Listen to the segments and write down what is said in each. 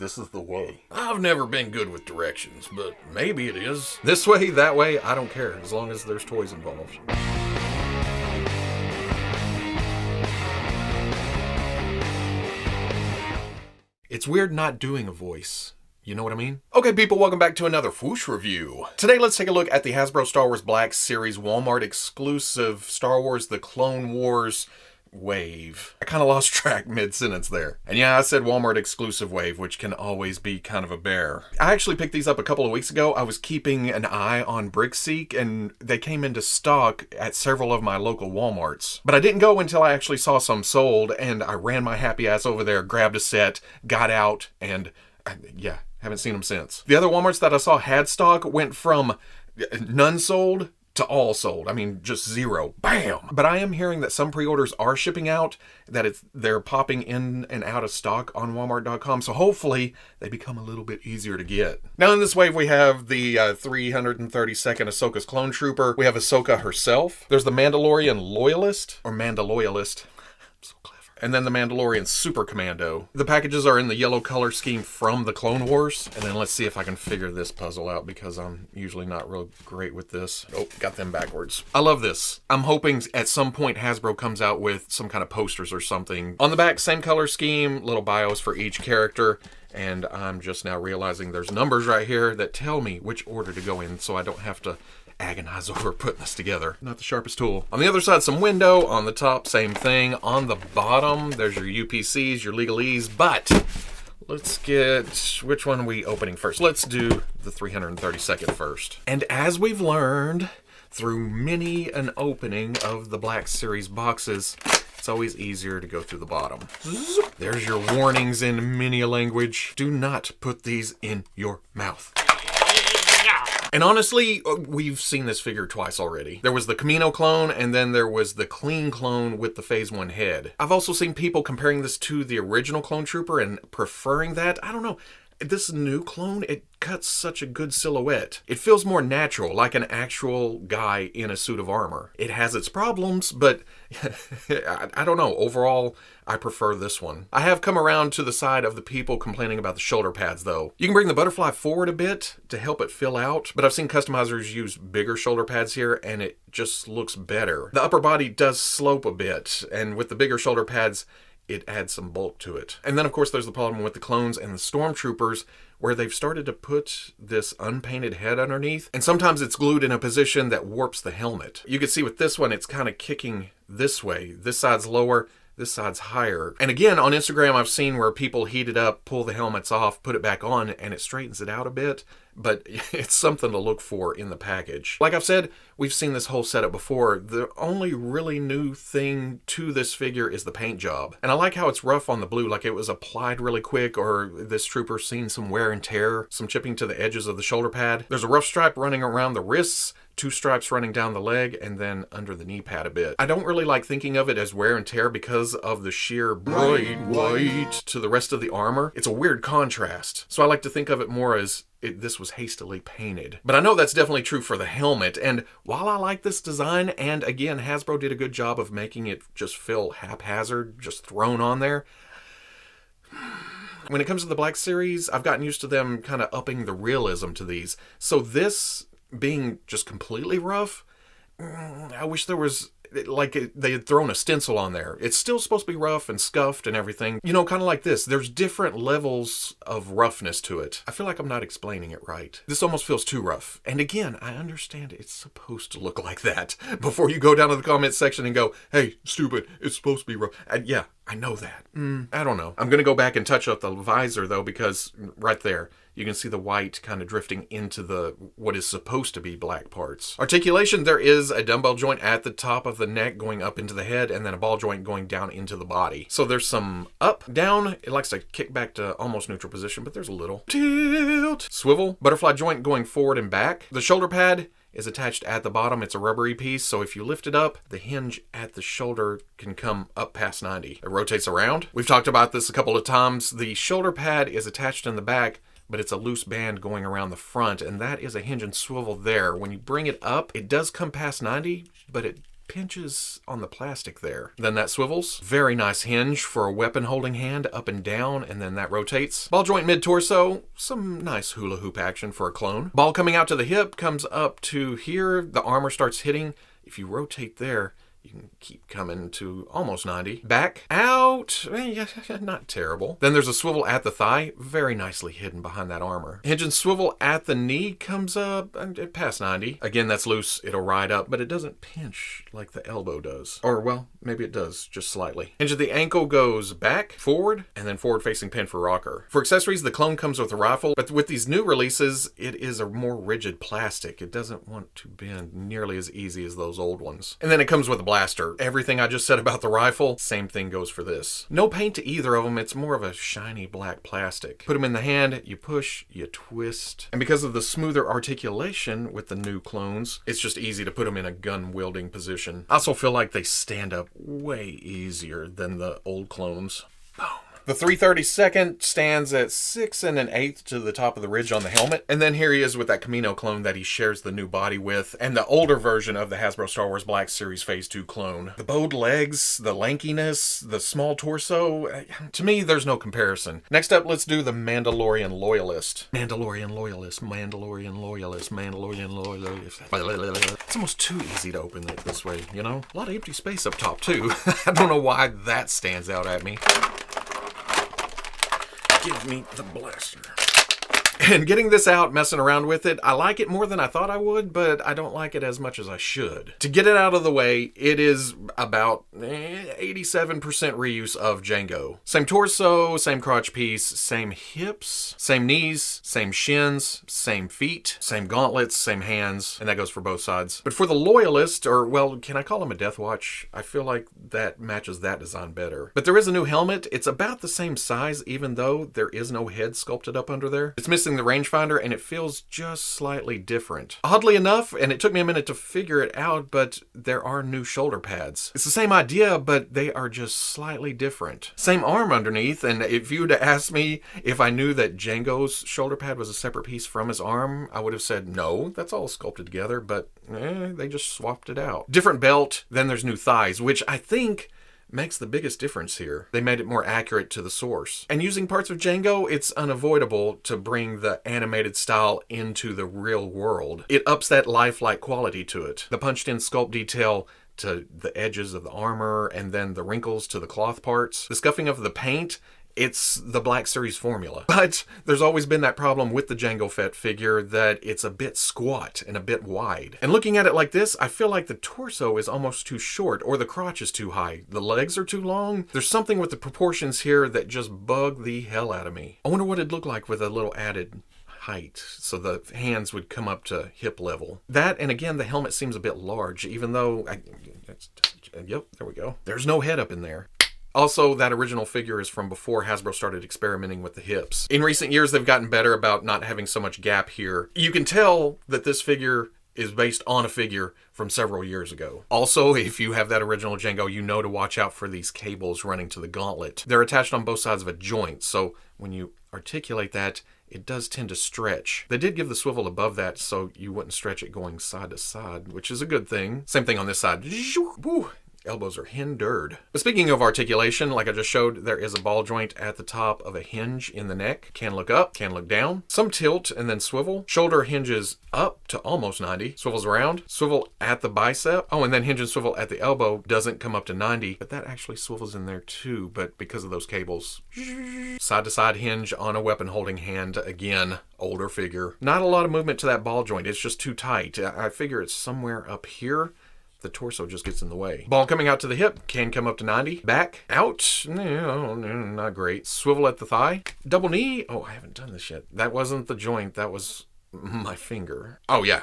this is the way. I've never been good with directions, but maybe it is. This way, that way, I don't care, as long as there's toys involved. It's weird not doing a voice. You know what I mean? Okay, people, welcome back to another Fwoosh review. Today, let's take a look at the Hasbro Star Wars Black Series Walmart exclusive Star Wars The Clone Wars wave. I kind of lost track mid-sentence there. And yeah, I said Walmart exclusive wave, which can always be kind of a bear. I actually picked these up a couple of weeks ago. I was keeping an eye on Brickseek, and they came into stock at several of my local Walmarts. But I didn't go until I actually saw some sold, and I ran my happy ass over there, grabbed a set, got out, and yeah, haven't seen them since. The other Walmarts that I saw had stock went from none sold to all sold. I mean, just zero. Bam! But I am hearing that some pre-orders are shipping out, that they're popping in and out of stock on Walmart.com, so hopefully they become a little bit easier to get. Now in this wave we have the 332nd Ahsoka's Clone Trooper. We have Ahsoka herself. There's the Mandalorian Loyalist, or Mandaloyalist. So clever. And then the Mandalorian Super Commando. The packages are in the yellow color scheme from the Clone Wars. And then let's see if I can figure this puzzle out, because I'm usually not real great with this. Oh, got them backwards. I love this. I'm hoping at some point Hasbro comes out with some kind of posters or something. On the back, same color scheme, little bios for each character. And I'm just now realizing there's numbers right here that tell me which order to go in, so I don't have to agonize over putting this together. Not the sharpest tool. On the other side, some window. On the top, same thing. On the bottom, there's your UPCs, your legalese, but let's get, which one are we opening first? Let's do the 332nd first. And as we've learned through many an opening of the Black Series boxes, it's always easier to go through the bottom. There's your warnings in many a language. Do not put these in your mouth. And honestly, we've seen this figure twice already. There was the Kamino clone, and then there was the clean clone with the Phase 1 head. I've also seen people comparing this to the original Clone Trooper and preferring that. I don't know. This new clone, it cuts such a good silhouette. It feels more natural, like an actual guy in a suit of armor. It has its problems, but I don't know. Overall, I prefer this one. I have come around to the side of the people complaining about the shoulder pads, though. You can bring the butterfly forward a bit to help it fill out, but I've seen customizers use bigger shoulder pads here, and it just looks better. The upper body does slope a bit, and with the bigger shoulder pads, it adds some bulk to it. And then, of course, there's the problem with the clones and the stormtroopers, where they've started to put this unpainted head underneath, and sometimes it's glued in a position that warps the helmet. You can see with this one, it's kind of kicking this way. This side's lower, this side's higher. And again, on Instagram, I've seen where people heat it up, pull the helmets off, put it back on, and it straightens it out a bit. But it's something to look for in the package. Like I've said, we've seen this whole setup before. The only really new thing to this figure is the paint job. And I like how it's rough on the blue, like it was applied really quick, or this trooper's seen some wear and tear, some chipping to the edges of the shoulder pad. There's a rough stripe running around the wrists, 2 stripes running down the leg, and then under the knee pad a bit. I don't really like thinking of it as wear and tear because of the sheer bright white to the rest of the armor. It's a weird contrast. So I like to think of it more as this was hastily painted. But I know that's definitely true for the helmet, and while I like this design, and again, Hasbro did a good job of making it just feel haphazard, just thrown on there, when it comes to the Black Series, I've gotten used to them kind of upping the realism to these. So this being just completely rough, I wish there was, like, they had thrown a stencil on there. It's still supposed to be rough and scuffed and everything. You know, kind of like this. There's different levels of roughness to it. I feel like I'm not explaining it right. This almost feels too rough. And again, I understand it's supposed to look like that. Before you go down to the comment section and go, hey, stupid, it's supposed to be rough. Yeah, I know that. I don't know. I'm going to go back and touch up the visor, though, because right there, you can see the white kind of drifting into the what is supposed to be black parts. Articulation, there is a dumbbell joint at the top of the neck going up into the head, and then a ball joint going down into the body. So there's some up, down. It likes to kick back to almost neutral position, but there's a little tilt. Swivel, butterfly joint going forward and back. The shoulder pad is attached at the bottom. It's a rubbery piece, so if you lift it up, the hinge at the shoulder can come up past 90. It rotates around. We've talked about this a couple of times. The shoulder pad is attached in the back, but it's a loose band going around the front, and that is a hinge and swivel there. When you bring it up, it does come past 90, but it pinches on the plastic there. Then that swivels. Very nice hinge for a weapon holding hand, up and down, and then that rotates. Ball joint mid-torso, some nice hula hoop action for a clone. Ball coming out to the hip, comes up to here, the armor starts hitting. If you rotate there, you can keep coming to almost 90. Back, out, not terrible. Then there's a swivel at the thigh, very nicely hidden behind that armor. Hinge and swivel at the knee comes up past 90. Again, that's loose, it'll ride up, but it doesn't pinch like the elbow does. Or, well, maybe it does, just slightly. Hinge at the ankle goes back, forward, and then forward-facing pin for rocker. For accessories, the clone comes with a rifle, but with these new releases, it is a more rigid plastic. It doesn't want to bend nearly as easy as those old ones. And then it comes with a blaster. Everything I just said about the rifle, same thing goes for this. No paint to either of them, it's more of a shiny black plastic. Put them in the hand, you push, you twist. And because of the smoother articulation with the new clones, it's just easy to put them in a gun-wielding position. I also feel like they stand up way easier than the old clones. Boom. The 332nd stands at 6 1/8 to the top of the ridge on the helmet. And then here he is with that Camino clone that he shares the new body with, and the older version of the Hasbro Star Wars Black Series Phase 2 clone. The bowed legs, the lankiness, the small torso, to me, there's no comparison. Next up, let's do the Mandalorian Loyalist. Mandalorian Loyalist, Mandalorian Loyalist, Mandalorian Loyalist. It's almost too easy to open it this way, you know? A lot of empty space up top, too. I don't know why that stands out at me. Give me the blaster. And getting this out, messing around with it, I like it more than I thought I would, but I don't like it as much as I should. To get it out of the way, it is about 87% reuse of Jango. Same torso, same crotch piece, same hips, same knees, same shins, same feet, same gauntlets, same hands, and that goes for both sides. But for the Loyalist, or well, can I call him a Death Watch? I feel like that matches that design better. But there is a new helmet. It's about the same size, even though there is no head sculpted up under there. It's missing the rangefinder, and it feels just slightly different. Oddly enough, and it took me a minute to figure it out, but there are new shoulder pads. It's the same idea, but they are just slightly different. Same arm underneath, and if you would have asked me if I knew that Jango's shoulder pad was a separate piece from his arm, I would have said no, that's all sculpted together, but they just swapped it out. Different belt, then there's new thighs, which I think makes the biggest difference here. They made it more accurate to the source. And using parts of Jango, it's unavoidable to bring the animated style into the real world. It ups that lifelike quality to it. The punched-in sculpt detail to the edges of the armor, and then the wrinkles to the cloth parts. The scuffing of the paint, it's the Black Series formula. But there's always been that problem with the Jango Fett figure that it's a bit squat and a bit wide. And looking at it like this, I feel like the torso is almost too short, or the crotch is too high. The legs are too long. There's something with the proportions here that just bug the hell out of me. I wonder what it'd look like with a little added height, so the hands would come up to hip level. That, and again, the helmet seems a bit large, even though, yep, there we go. There's no head up in there. Also, that original figure is from before Hasbro started experimenting with the hips. In recent years, they've gotten better about not having so much gap here. You can tell that this figure is based on a figure from several years ago. Also, if you have that original Jango, you know to watch out for these cables running to the gauntlet. They're attached on both sides of a joint, so when you articulate that, it does tend to stretch. They did give the swivel above that so you wouldn't stretch it going side to side, which is a good thing. Same thing on this side. Woo. Elbows are hindered. But speaking of articulation, like I just showed, there is a ball joint at the top of a hinge in the neck. Can look up, can look down. Some tilt and then swivel. Shoulder hinges up to almost 90. Swivels around. Swivel at the bicep. Oh, and then hinge and swivel at the elbow. Doesn't come up to 90, but that actually swivels in there too, but because of those cables. Side to side hinge on a weapon holding hand. Again, older figure. Not a lot of movement to that ball joint. It's just too tight. I figure it's somewhere up here. The torso just gets in the way. Ball coming out to the hip, can come up to 90. Back, out, no, not great. Swivel at the thigh. Double knee, oh, I haven't done this yet. That wasn't the joint, that was my finger. Oh yeah.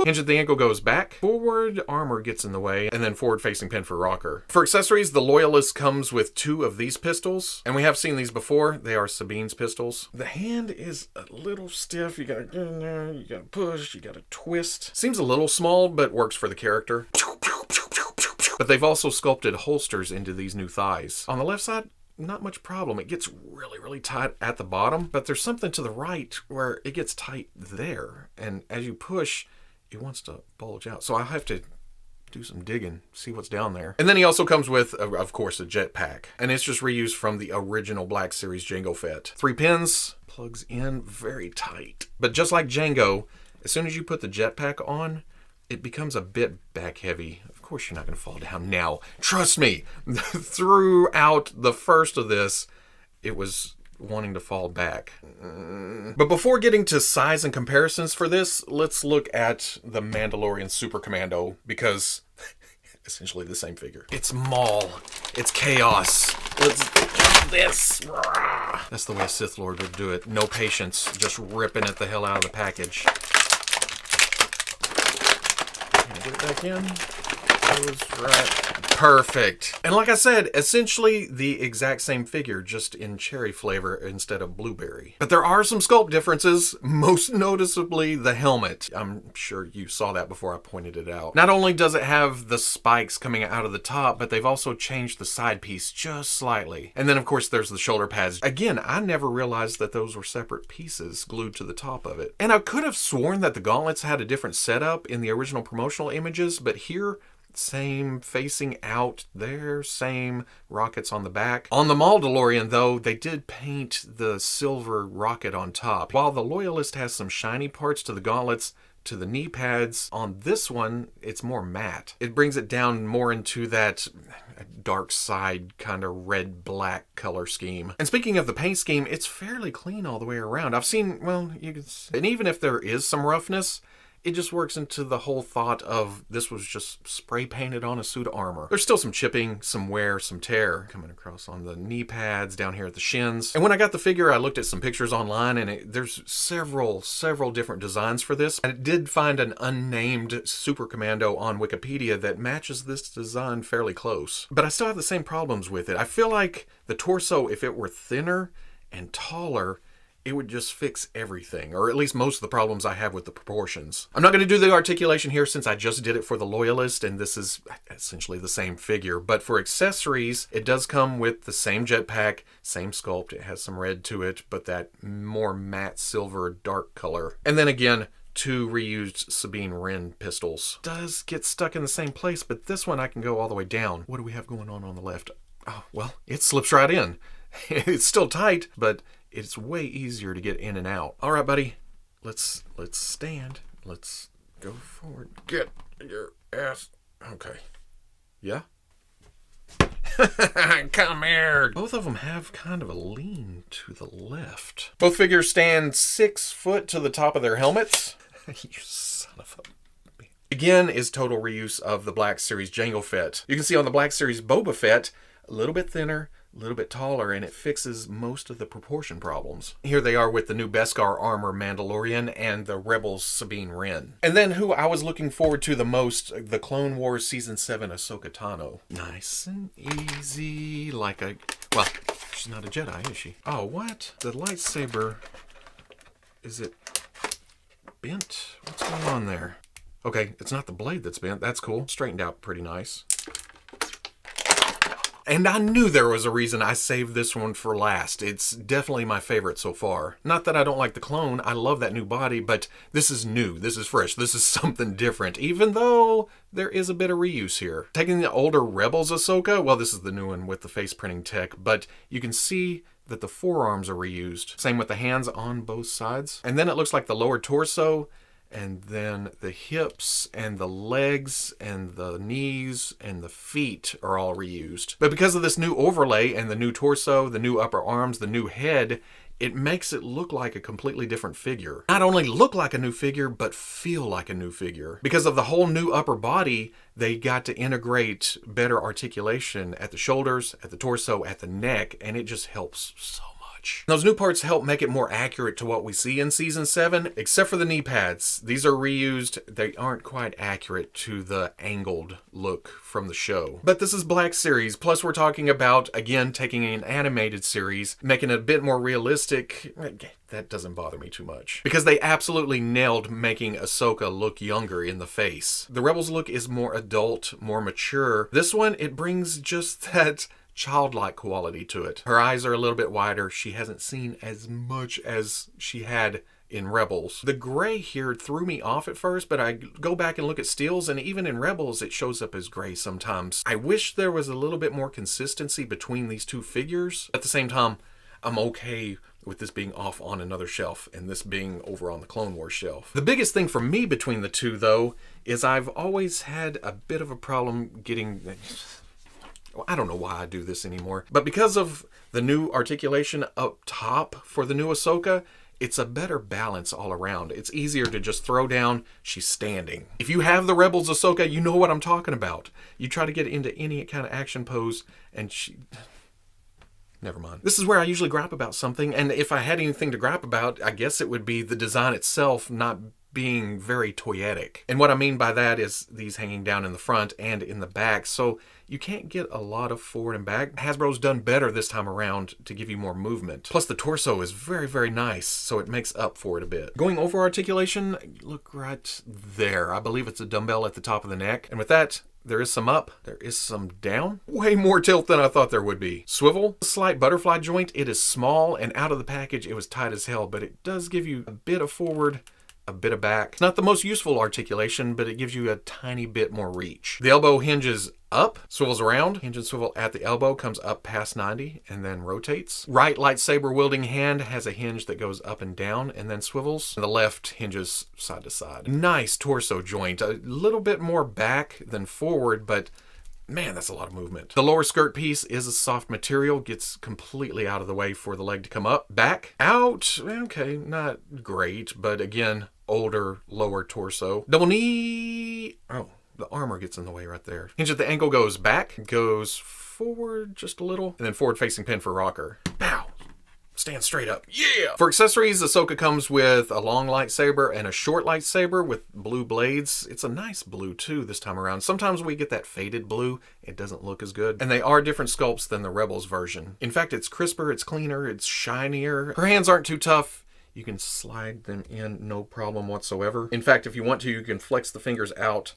Hinge at the ankle goes back. Forward armor gets in the way, and then forward facing pin for rocker. For accessories, the Loyalist comes with 2 of these pistols, and we have seen these before. They are Sabine's pistols. The hand is a little stiff. You gotta get in there, you gotta push, you gotta twist. Seems a little small, but works for the character. But they've also sculpted holsters into these new thighs. On the left side, not much problem. It gets really, really tight at the bottom, but there's something to the right where it gets tight there. And as you push, it wants to bulge out. So I have to do some digging, see what's down there. And then he also comes with, of course, a jetpack. And it's just reused from the original Black Series Jango Fett. 3 pins, plugs in very tight. But just like Jango, as soon as you put the jetpack on, it becomes a bit back heavy. Of course, you're not going to fall down now. Trust me, throughout the first of this, it was wanting to fall back. But before getting to size and comparisons for this, let's look at the Mandalorian Super Commando, because essentially the same figure. It's Maul. It's chaos. Let's do this. That's the way a Sith Lord would do it. No patience. Just ripping it the hell out of the package. Get it back in. Goes right. Perfect. And like I said, essentially the exact same figure, just in cherry flavor instead of blueberry. But there are some sculpt differences, most noticeably the helmet. I'm sure you saw that before I pointed it out. Not only does it have the spikes coming out of the top, but they've also changed the side piece just slightly. And then of course there's the shoulder pads. Again, I never realized that those were separate pieces glued to the top of it. And I could have sworn that the gauntlets had a different setup in the original promotional images, but here, same facing out there, same rockets on the back. On the Mauldalorian, though, they did paint the silver rocket on top. While the Loyalist has some shiny parts to the gauntlets, to the knee pads, on this one, it's more matte. It brings it down more into that dark side kind of red-black color scheme. And speaking of the paint scheme, it's fairly clean all the way around. I've seen, well, you can see, and even if there is some roughness, it just works into the whole thought of this was just spray painted on a suit of armor. There's still some chipping, some wear, some tear coming across on the knee pads, down here at the shins. And when I got the figure, I looked at some pictures online, and there's several different designs for this. And it did find an unnamed Super Commando on Wikipedia that matches this design fairly close. But I still have the same problems with it. I feel like the torso, if it were thinner and taller, it would just fix everything, or at least most of the problems I have with the proportions. I'm not going to do the articulation here since I just did it for the Loyalist, and this is essentially the same figure. But for accessories, it does come with the same jetpack, same sculpt. It has some red to it, but that more matte silver dark color. And then again, 2 reused Sabine Wren pistols. Does get stuck in the same place, but this one I can go all the way down. What do we have going on the left? Oh, well, it slips right in. It's still tight, but it's way easier to get in and out. All right, buddy, let's stand. Let's go forward. Get your ass. Okay. Yeah? Come here. Both of them have kind of a lean to the left. Both figures stand 6 foot to the top of their helmets. You son of a... Again, is total reuse of the Black Series Jango Fett. You can see on the Black Series Boba Fett, a little bit thinner, a little bit taller, and it fixes most of the proportion problems. Here they are with the new Beskar armor Mandalorian and the Rebels Sabine Wren. And then who I was looking forward to the most, the Clone Wars Season 7 Ahsoka Tano. Nice and easy, like a... Well, she's not a Jedi, is she? Oh, what? The lightsaber... Is it bent? What's going on there? Okay, it's not the blade that's bent. That's cool. Straightened out pretty nice. And I knew there was a reason I saved this one for last. It's definitely my favorite so far. Not that I don't like the clone, I love that new body, but this is new, this is fresh, this is something different, even though there is a bit of reuse here. Taking the older Rebels Ahsoka, well, this is the new one with the face printing tech, but you can see that the forearms are reused. Same with the hands on both sides. And then it looks like the lower torso, and then the hips and the legs and the knees and the feet are all reused. But because of this new overlay and the new torso, the new upper arms, the new head, it makes it look like a completely different figure. Not only look like a new figure, but feel like a new figure. Because of the whole new upper body, they got to integrate better articulation at the shoulders, at the torso, at the neck, and it just helps so much. Those new parts help make it more accurate to what we see in Season 7, except for the knee pads. These are reused. They aren't quite accurate to the angled look from the show. But this is Black Series, plus we're talking about, again, taking an animated series, making it a bit more realistic. That doesn't bother me too much. Because they absolutely nailed making Ahsoka look younger in the face. The Rebels look is more adult, more mature. This one, it brings just that childlike quality to it. Her eyes are a little bit wider. She hasn't seen as much as she had in Rebels. The gray here threw me off at first, but I go back and look at stills, and even in Rebels it shows up as gray sometimes. I wish there was a little bit more consistency between these two figures. At the same time, I'm okay with this being off on another shelf and this being over on the Clone Wars shelf. The biggest thing for me between the two, though, is I've always had a bit of a problem getting... I don't know why I do this anymore, but because of the new articulation up top for the new Ahsoka, it's a better balance all around. It's easier to just throw down, she's standing. If you have the Rebels Ahsoka, you know what I'm talking about. You try to get into any kind of action pose, and she... Never mind. This is where I usually gripe about something, and if I had anything to gripe about, I guess it would be the design itself not being very toyetic. And what I mean by that is these hanging down in the front and in the back, so you can't get a lot of forward and back. Hasbro's done better this time around to give you more movement. Plus the torso is very, very nice, so it makes up for it a bit. Going over articulation, look right there. I believe it's a dumbbell at the top of the neck. And with that, there is some up, there is some down. Way more tilt than I thought there would be. Swivel, slight butterfly joint. It is small, and out of the package it was tight as hell, but it does give you a bit of forward, a bit of back. It's not the most useful articulation, but it gives you a tiny bit more reach. The elbow hinges up, swivels around, hinge and swivel at the elbow, comes up past 90, and then rotates. Right lightsaber wielding hand has a hinge that goes up and down, and then swivels. And the left hinges side to side. Nice torso joint. A little bit more back than forward, but man, that's a lot of movement. The lower skirt piece is a soft material, gets completely out of the way for the leg to come up. Back, out, okay, not great, but again, older, lower torso. Double knee, oh, the armor gets in the way right there. Hinge at the ankle goes back, goes forward just a little, and then forward facing pin for rocker. Pow! Stand straight up. Yeah! For accessories, Ahsoka comes with a long lightsaber and a short lightsaber with blue blades. It's a nice blue too this time around. Sometimes we get that faded blue. It doesn't look as good. And they are different sculpts than the Rebels version. In fact, it's crisper, it's cleaner, it's shinier. Her hands aren't too tough. You can slide them in, no problem whatsoever. In fact, if you want to, you can flex the fingers out,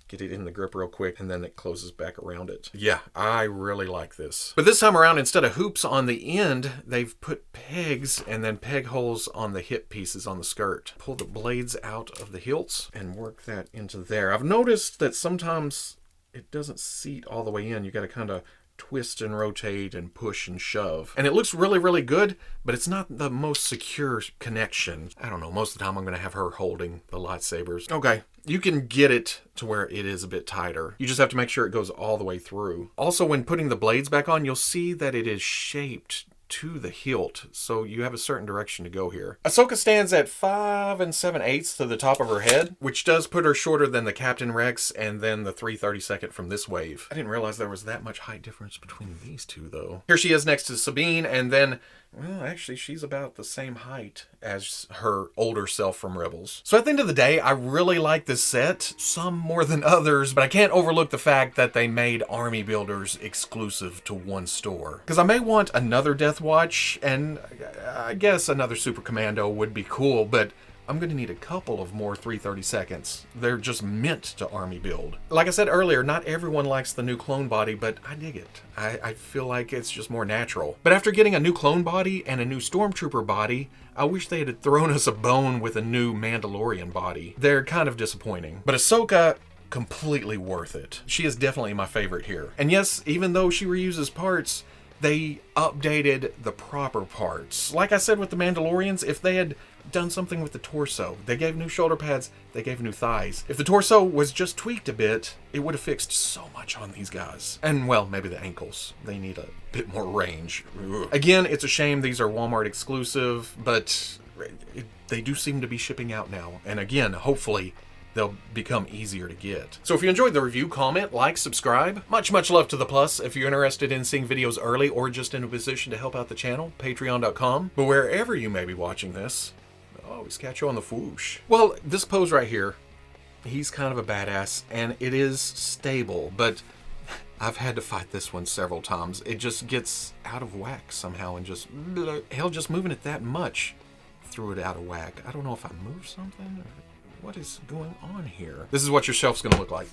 get it in the grip real quick, and then it closes back around it. Yeah, I really like this. But this time around, instead of hoops on the end, they've put pegs and then peg holes on the hip pieces on the skirt. Pull the blades out of the hilts and work that into there. I've noticed that sometimes it doesn't seat all the way in. You got to kind of twist and rotate and push and shove. And it looks really, really good, but it's not the most secure connection. I don't know, most of the time I'm going to have her holding the lightsabers. Okay, you can get it to where it is a bit tighter. You just have to make sure it goes all the way through. Also, when putting the blades back on, you'll see that it is shaped to the hilt, so you have a certain direction to go here. Ahsoka stands at 5 7/8 to the top of her head, which does put her shorter than the Captain Rex and then the 3/32 from this wave. I didn't realize there was that much height difference between these two, though. Here she is next to Sabine, and then, well, actually, she's about the same height as her older self from Rebels. So at the end of the day, I really like this set, some more than others, but I can't overlook the fact that they made Army Builders exclusive to one store. Because I may want another Death Watch, and I guess another Super Commando would be cool, but I'm going to need a couple of more 3/32. They're just meant to army build. Like I said earlier, not everyone likes the new clone body, but I dig it. I feel like it's just more natural. But after getting a new clone body and a new Stormtrooper body, I wish they had thrown us a bone with a new Mandalorian body. They're kind of disappointing. But Ahsoka, completely worth it. She is definitely my favorite here. And yes, even though she reuses parts, they updated the proper parts. Like I said with the Mandalorians, if they had done something with the torso, they gave new shoulder pads, they gave new thighs. If the torso was just tweaked a bit, it would have fixed so much on these guys. And, well, maybe the ankles. They need a bit more range. Ugh. Again, it's a shame these are Walmart exclusive, but they do seem to be shipping out now. And again, hopefully, they'll become easier to get. So if you enjoyed the review, comment, like, subscribe. Much love to the plus. If you're interested in seeing videos early or just in a position to help out the channel, patreon.com. But wherever you may be watching this, I'll always catch you on the Fwoosh. Well, this pose right here, he's kind of a badass, and it is stable, but I've had to fight this one several times. It just gets out of whack somehow, and just, hell, just moving it that much threw it out of whack. I don't know if I moved something or what is going on here. This is what your shelf's gonna look like.